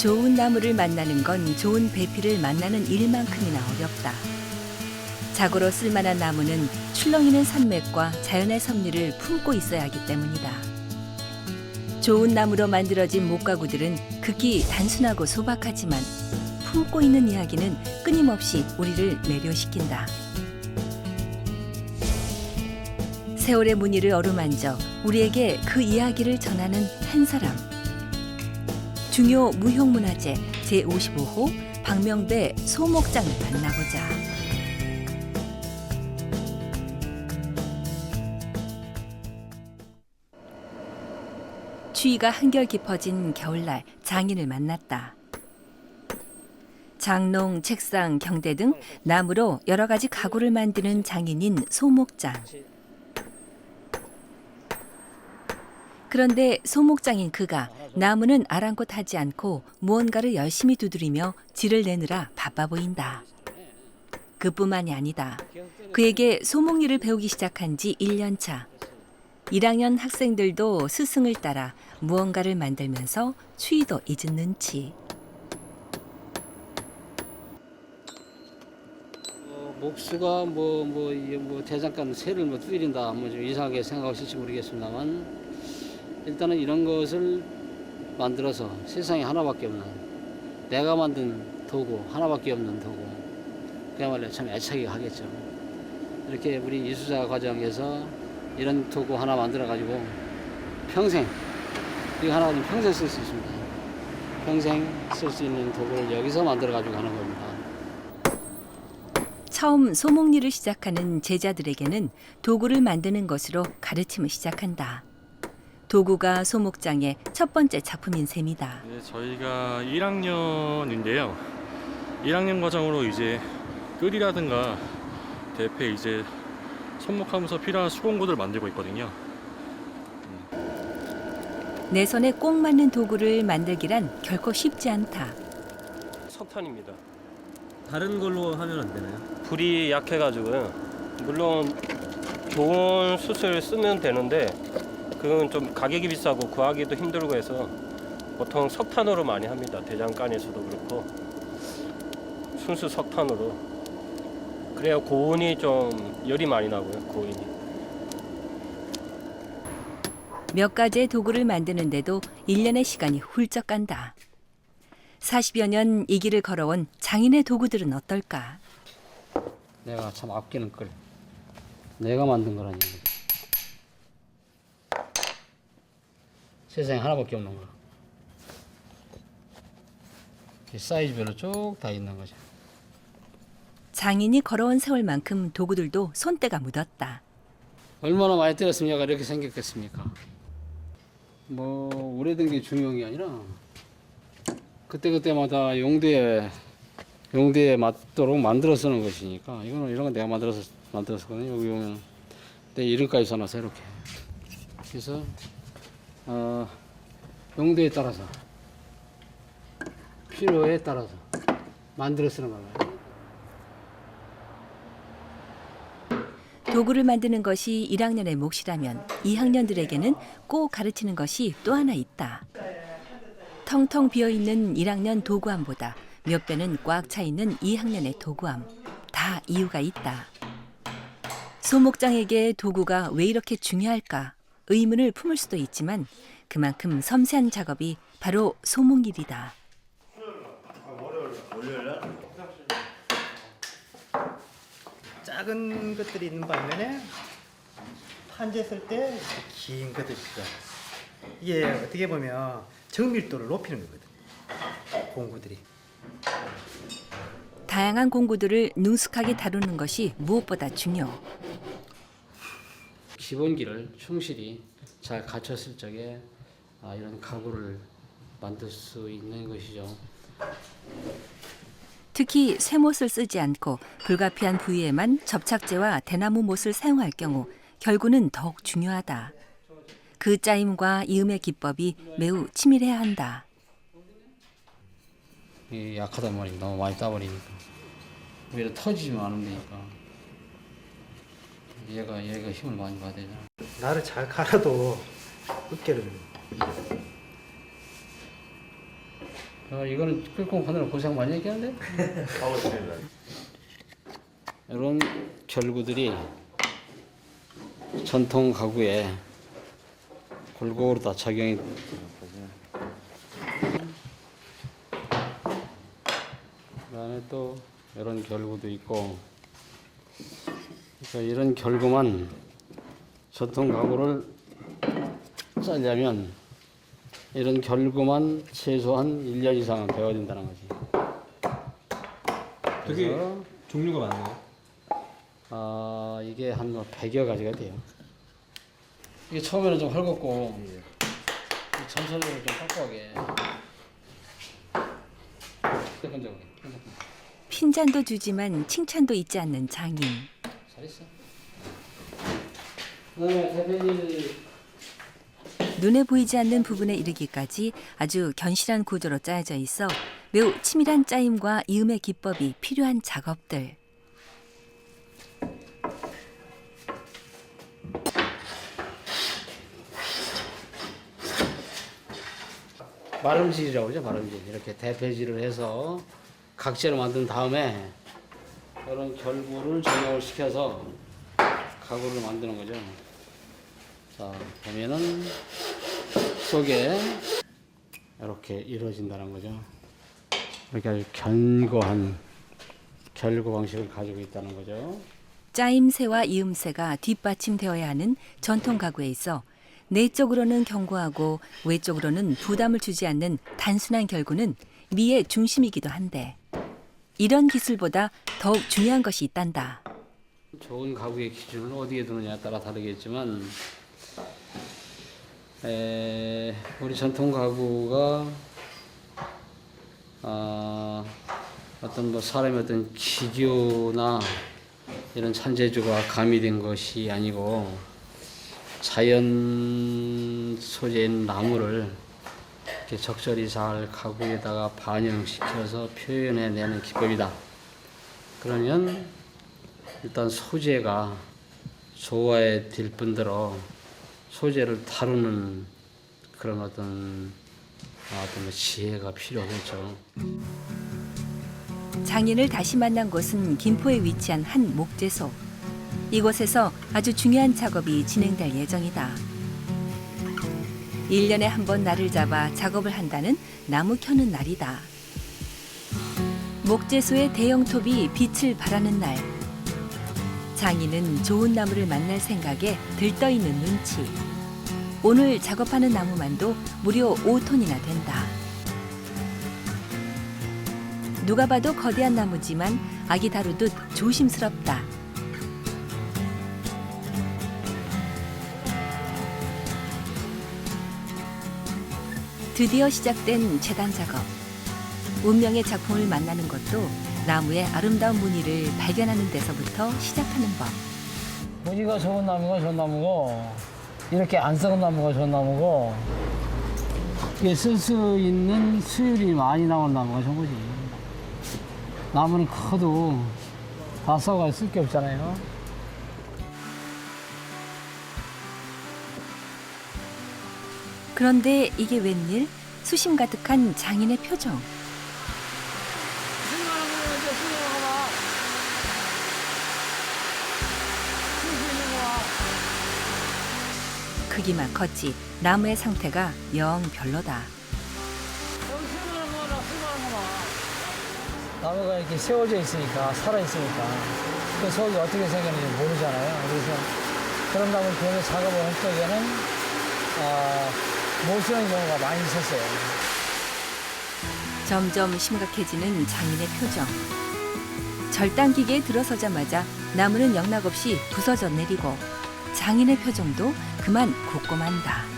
좋은 나무를 만나는 건 좋은 배필을 만나는 일만큼이나 어렵다. 자고로 쓸만한 나무는 출렁이는 산맥과 자연의 섭리를 품고 있어야 하기 때문이다. 좋은 나무로 만들어진 목가구들은 극히 단순하고 소박하지만 품고 있는 이야기는 끊임없이 우리를 매료시킨다. 세월의 무늬를 어루만져 우리에게 그 이야기를 전하는 한 사람. 중요 무형문화재 제55호 박명배 소목장을 만나보자. 추위가 한결 깊어진 겨울날 장인을 만났다. 장롱, 책상, 경대 등 나무로 여러 가지 가구를 만드는 장인인 소목장. 그런데 소목장인 그가 나무는 아랑곳하지 않고 무언가를 열심히 두드리며 질을 내느라 바빠 보인다. 그뿐만이 아니다. 그에게 소목일을 배우기 시작한 지 1년 차. 1학년 학생들도 스승을 따라 무언가를 만들면서 추위도 잊은 눈치. 목수가 대장간 새를 두드린다 좀 이상하게 생각하실지 모르겠습니다만 일단은 이런 것을 만들어서 세상에 하나밖에 없는 내가 만든 도구 하나밖에 없는 도구 그야말로 참 애착이 가겠죠. 이렇게 우리 이수자 과정에서 이런 도구 하나 만들어 가지고 평생 이거 하나 가지고 평생 쓸 수 있습니다. 평생 쓸 수 있는 도구를 여기서 만들어 가지고 하는 겁니다. 처음 소목일을 시작하는 제자들에게는 도구를 만드는 것으로 가르침을 시작한다. 도구가 소목장의 첫 번째 작품인 셈이다. 네, 저희가 1학년인데요. 1학년 과정으로 이제 끌이라든가 대패 이제 손목하면서 필요한 수공구들 만들고 있거든요. 내 손에 꼭 맞는 도구를 만들기란 결코 쉽지 않다. 석탄입니다. 다른 걸로 하면 안 되나요? 불이 약해가지고요. 물론 좋은 숯을 쓰면 되는데 그건 좀 가격이 비싸고 구하기도 힘들고 해서 보통 석탄으로 많이 합니다. 대장간에서도 그렇고 순수 석탄으로. 그래야 고온이 좀 열이 많이 나고요. 고온이. 몇 가지의 도구를 만드는데도 1년의 시간이 훌쩍 간다. 40여 년 이 길을 걸어온 장인의 도구들은 어떨까? 내가 참 아끼는 걸 내가 만든 거라니. 세상에 하나밖에 없는 거. 사이즈별로 쭉 다 있는 거죠. 장인이 걸어온 세월만큼 도구들도 손때가 묻었다. 얼마나 많이 때렸으면 얘가 이렇게 생겼겠습니까? 오래된 게 중요한 게 아니라 그때마다 용도에 맞도록 만들어 쓰는 것이니까 이거는 이런 건 내가 만들었거든요. 여기 보면 내 이름까지 써놔서 이렇게. 그래서 용도에 따라서 필요에 따라서 만들어 쓰는 거예요. 도구를 만드는 것이 1학년의 몫이라면 2학년들에게는 꼭 가르치는 것이 또 하나 있다. 텅텅 비어있는 1학년 도구함보다 몇 배는 꽉 차 있는 2학년의 도구함. 다 이유가 있다. 소목장에게 도구가 왜 이렇게 중요할까? 의문을 품을 수도 있지만 그만큼 섬세한 작업이 바로 소목일이다. 작은 것들이 있는 반면에 판재 쓸 때 긴 것들이 있어. 이게 어떻게 보면 정밀도를 높이는 거거든. 공구들이. 다양한 공구들을 능숙하게 다루는 것이 무엇보다 중요. 기본기를 충실히 잘 갖췄을 적에 이런 가구를 만들 수 있는 것이죠. 특히 쇠못을 쓰지 않고 불가피한 부위에만 접착제와 대나무 못을 사용할 경우 결구는 더욱 중요하다. 그 짜임과 이음의 기법이 매우 치밀해야 한다. 이 약하단 말이에요. 너무 많이 따버리니까. 오히려 터지지만 않으면 되니까. 얘가 힘을 많이 받아야 되잖아. 나를 잘 갈아도 어깨를 이거는 끌고 하느라 고생 많이 했겠는데? 이런 결구들이 전통 가구에 골고루 다 적용이 그다음에 또 이런 결구도 있고 그러니까 이런 결구만 전통 가구를 짜려면 이런 결구만 최소한 1년 이상은 배워야 된다는 거지. 되게 그래서 종류가 많네요. 이게 한 100여 가지가 돼요. 이게 처음에는 좀 헐겁고 전체적으로 좀 빡빡하게 끈적끈적하게 핀잔도 주지만 칭찬도 잊지 않는 장인. 잘했어. 그다음에 대표님 눈에 보이지 않는 부분에 이르기까지 아주 견실한 구조로 짜여져 있어 매우 치밀한 짜임과 이음의 기법이 필요한 작업들. 마름질이라고 그러죠. 마름질. 이렇게 대패질을 해서 각재로 만든 다음에 이런 결구를 전용을 시켜서 가구를 만드는 거죠. 자, 보면은 속에 이렇게 이루어진다는 거죠. 이렇게 아주 견고한 결구 방식을 가지고 있다는 거죠. 짜임새와 이음새가 뒷받침되어야 하는 전통 가구에 있어 내적으로는 견고하고 외적으로는 부담을 주지 않는 단순한 결구는 미의 중심이기도 한데 이런 기술보다 더욱 중요한 것이 있단다. 좋은 가구의 기준을 어디에 두느냐에 따라 다르겠지만 우리 전통 가구가 어떤 뭐 사람의 어떤 기교나 이런 잔재주가 가미된 것이 아니고 자연 소재인 나무를 이렇게 적절히 잘 가구에다가 반영시켜서 표현해내는 기법이다. 그러면 일단 소재가 좋아야 될 뿐더러 소재를 다루는 그런 어떤 지혜가 필요하겠죠. 장인을 다시 만난 곳은 김포에 위치한 한 목재소. 이곳에서 아주 중요한 작업이 진행될 예정이다. 1년에 한 번 날을 잡아 작업을 한다는 나무 켜는 날이다. 목재소의 대형 톱이 빛을 발하는 날. 장인은 좋은 나무를 만날 생각에 들떠있는 눈치. 오늘 작업하는 나무만도 무려 5톤이나 된다. 누가 봐도 거대한 나무지만 아기 다루듯 조심스럽다. 드디어 시작된 재단 작업. 운명의 작품을 만나는 것도 나무의 아름다운 무늬를 발견하는 데서부터 시작하는 법. 무늬가 좋은 나무가 좋은 나무고 이렇게 안 썩은 나무가 좋은 나무고 이게 쓸 수 있는 수율이 많이 나오는 나무가 좋은 거지. 나무는 커도 다 썩어야 쓸 게 없잖아요. 그런데 이게 웬일? 수심 가득한 장인의 표정. 크기만 컸지 나무의 상태가 영 별로다. 나무가 이렇게 세워져 있으니까, 살아있으니까, 그 속이 어떻게 생겼는지 모르잖아요. 그래서 그런 나무를 계속 작업을 할 적에는, 못 쓰는 경우가 많이 있었어요. 점점 심각해지는 장인의 표정. 절단기계에 들어서자마자 나무는 영락없이 부서져 내리고 장인의 표정도 그만 곱고만다.